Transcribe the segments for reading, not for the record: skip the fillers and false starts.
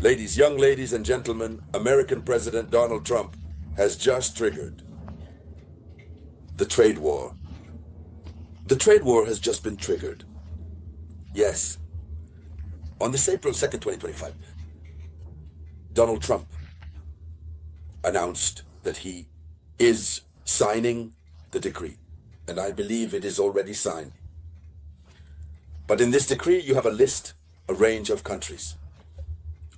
Young ladies and gentlemen, American President Donald Trump has just triggered the trade war. The trade war has just been triggered. Yes. On this April 2nd, 2025, Donald Trump announced that he is signing the decree, and I believe it is already signed. But in this decree, you have a range of countries,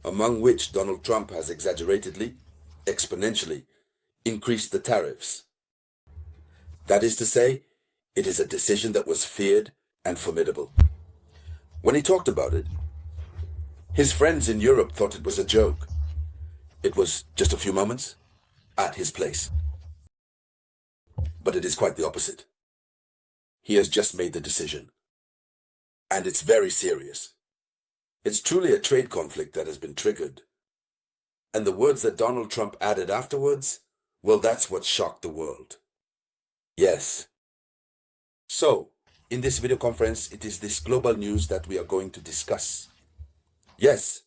among which Donald Trump has exaggeratedly, exponentially increased the tariffs. That is to say, it is a decision that was feared and formidable. When he talked about it, his friends in Europe thought it was a joke. It was just a few moments at his place. But it is quite the opposite. He has just made the decision. And it's very serious. It's truly a trade conflict that has been triggered. And the words that Donald Trump added afterwards, well, that's what shocked the world. Yes. So, in this video conference, it is this global news that we are going to discuss. Yes,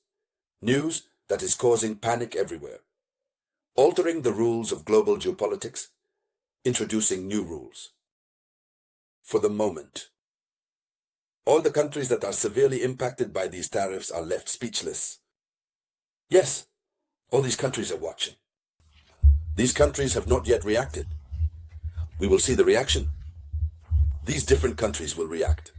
news that is causing panic everywhere, altering the rules of global geopolitics, introducing new rules. For the moment, all the countries that are severely impacted by these tariffs are left speechless. Yes, all these countries are watching. These countries have not yet reacted. We will see the reaction. These different countries will react.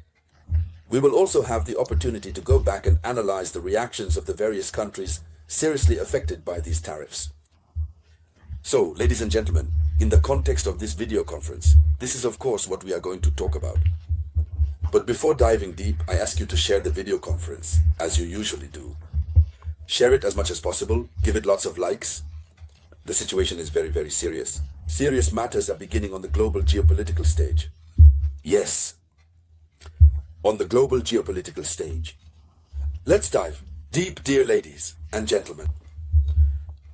We will also have the opportunity to go back and analyze the reactions of the various countries seriously affected by these tariffs. So, ladies and gentlemen, in the context of this video conference, this is of course what we are going to talk about. But before diving deep, I ask you to share the video conference, as you usually do. Share it as much as possible, give it lots of likes. The situation is very, very serious. Serious matters are beginning on the global geopolitical stage. Yes, on the global geopolitical stage. Let's dive deep, dear ladies and gentlemen.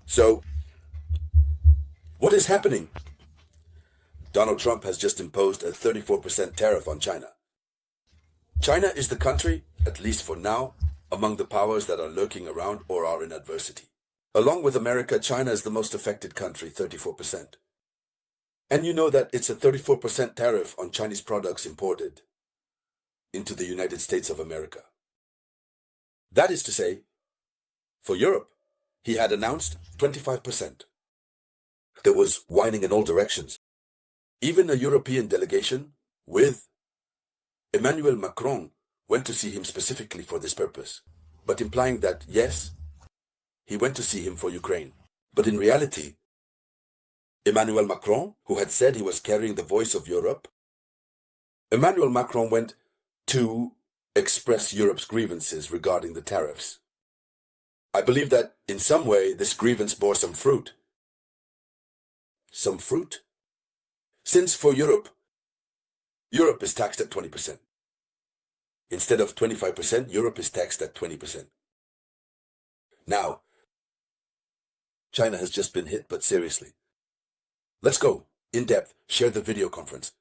So, what is happening? Donald Trump has just imposed a 34% tariff on China. China is the country, at least for now, among the powers that are lurking around or are in adversity. Along with America, China is the most affected country, 34%. And you know that it's a 34% tariff on Chinese products imported into the United States of America. That is to say, for Europe, he had announced 25%. There was whining in all directions. Even a European delegation with Emmanuel Macron went to see him specifically for this purpose, but implying that, yes, he went to see him for Ukraine. But in reality, Emmanuel Macron, who had said he was carrying the voice of Europe, Emmanuel Macron went to express Europe's grievances regarding the tariffs. I believe that in some way this grievance bore some fruit. Some fruit? Since for Europe is taxed at 20%. Instead of 25%, Europe is taxed at 20%. Now, China has just been hit, but seriously. Let's go in depth, share the video conference.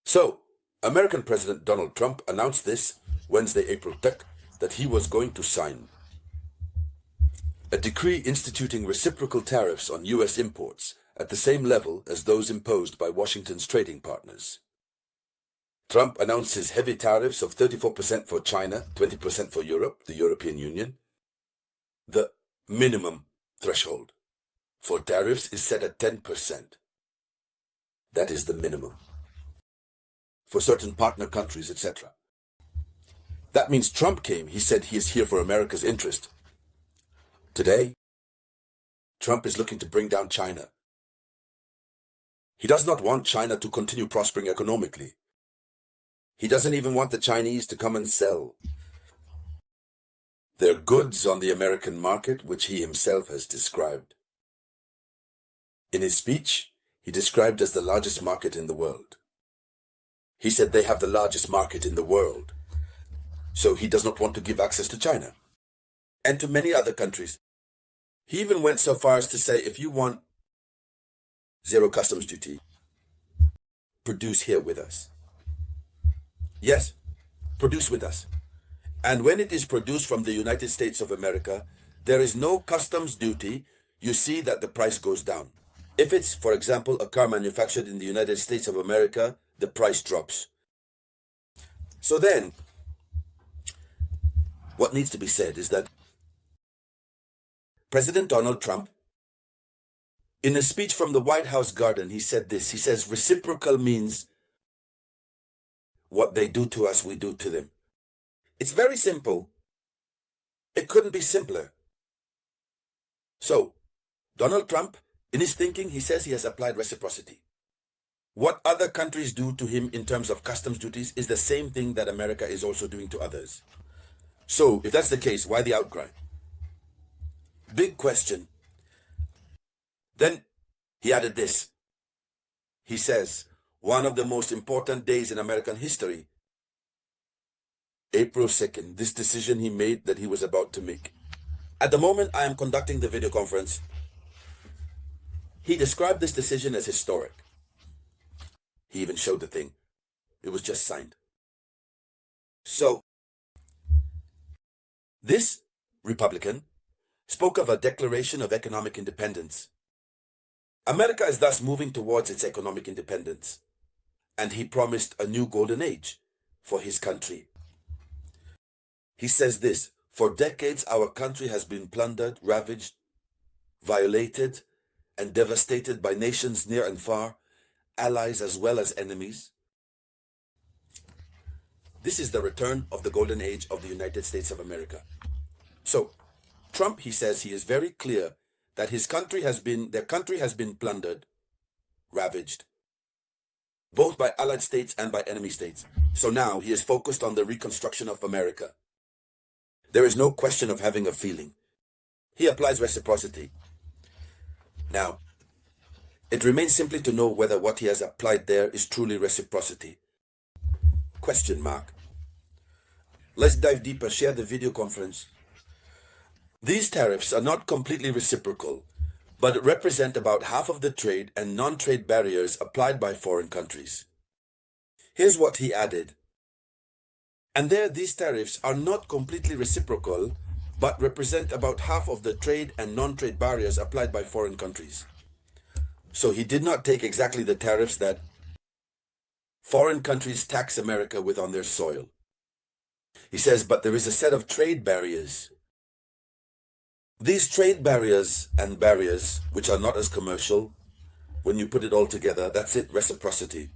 So, American President Donald Trump announced this Wednesday, April 2nd, that he was going to sign a decree instituting reciprocal tariffs on U.S. imports at the same level as those imposed by Washington's trading partners. Trump announced his heavy tariffs of 34% for China, 20% for Europe, the European Union. The minimum threshold for tariffs is set at 10%. That is the minimum for certain partner countries, etc. That means Trump came, he said he is here for America's interest. Today, Trump is looking to bring down China. He does not want China to continue prospering economically. He doesn't even want the Chinese to come and sell their goods on the American market, which he himself has described. In his speech, he described as the largest market in the world. He said they have the largest market in the world, so he does not want to give access to China and to many other countries. He even went so far as to say, if you want zero customs duty, produce here with us. Yes, produce with us. And when it is produced from the United States of America, there is no customs duty. You see that the price goes down. If it's, for example, a car manufactured in the United States of America, the price drops. So then, what needs to be said is that President Donald Trump, in a speech from the White House garden, he said this. He says, reciprocal means what they do to us, we do to them. It's very simple. It couldn't be simpler. So, Donald Trump, in his thinking, he says he has applied reciprocity. What other countries do to him in terms of customs duties is the same thing that America is also doing to others. So, if that's the case, why the outcry? Big question. Then he added this. He says, one of the most important days in American history, April 2nd, this decision he made that he was about to make. At the moment I am conducting the video conference, he described this decision as historic. He even showed the thing. It was just signed. So, this Republican spoke of a declaration of economic independence. America is thus moving towards its economic independence, and he promised a new golden age for his country. He says this, for decades our country has been plundered, ravaged, violated, and devastated by nations near and far, allies as well as enemies. This is the return of the golden age of the United States of America. So, Trump, he says, he is very clear that their country has been plundered, ravaged, both by allied states and by enemy states. So now he is focused on the reconstruction of America. There is no question of having a feeling. He applies reciprocity. Now, it remains simply to know whether what he has applied there is truly reciprocity. Question mark. Let's dive deeper. Share the video conference. These tariffs are not completely reciprocal, but represent about half of the trade and non-trade barriers applied by foreign countries. Here's what he added. And there, these tariffs are not completely reciprocal, but represent about half of the trade and non-trade barriers applied by foreign countries. So he did not take exactly the tariffs that foreign countries tax America with on their soil. He says, but there is a set of trade barriers. These trade barriers and barriers, which are not as commercial, when you put it all together, that's it, reciprocity.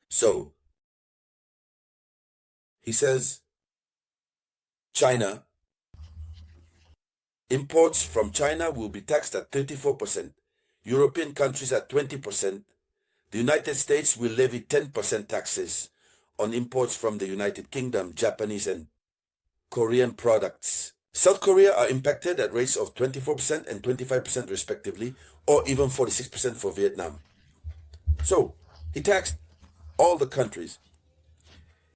So, he says, China, imports from China will be taxed at 34%, European countries at 20%, the United States will levy 10% taxes on imports from the United Kingdom, Japanese and Korean products. South Korea are impacted at rates of 24% and 25% respectively, or even 46% for Vietnam. So, he taxed all the countries.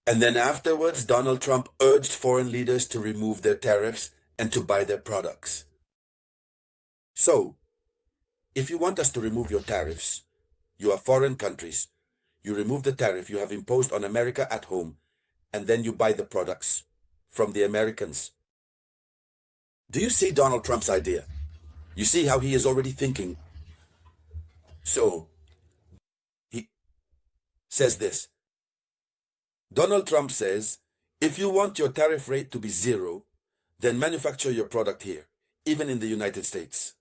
And then afterwards, Donald Trump urged foreign leaders to remove their tariffs and to buy their products. So, if you want us to remove your tariffs, you are foreign countries, you remove the tariff you have imposed on America at home, and then you buy the products from the Americans. Do you see Donald Trump's idea? You see how he is already thinking. So, he says this. Donald Trump says, if you want your tariff rate to be zero, then manufacture your product here, even in the United States.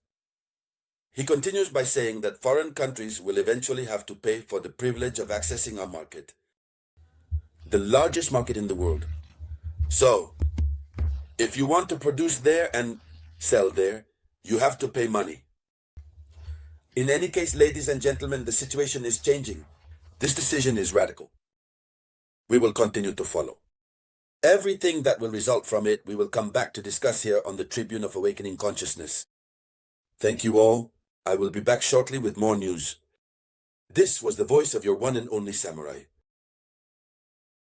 He continues by saying that foreign countries will eventually have to pay for the privilege of accessing our market, the largest market in the world. So, if you want to produce there and sell there, you have to pay money. In any case, ladies and gentlemen, the situation is changing. This decision is radical. We will continue to follow. Everything that will result from it, we will come back to discuss here on the Tribune of Awakening Consciousness. Thank you all. I will be back shortly with more news. This was the voice of your one and only Samurai.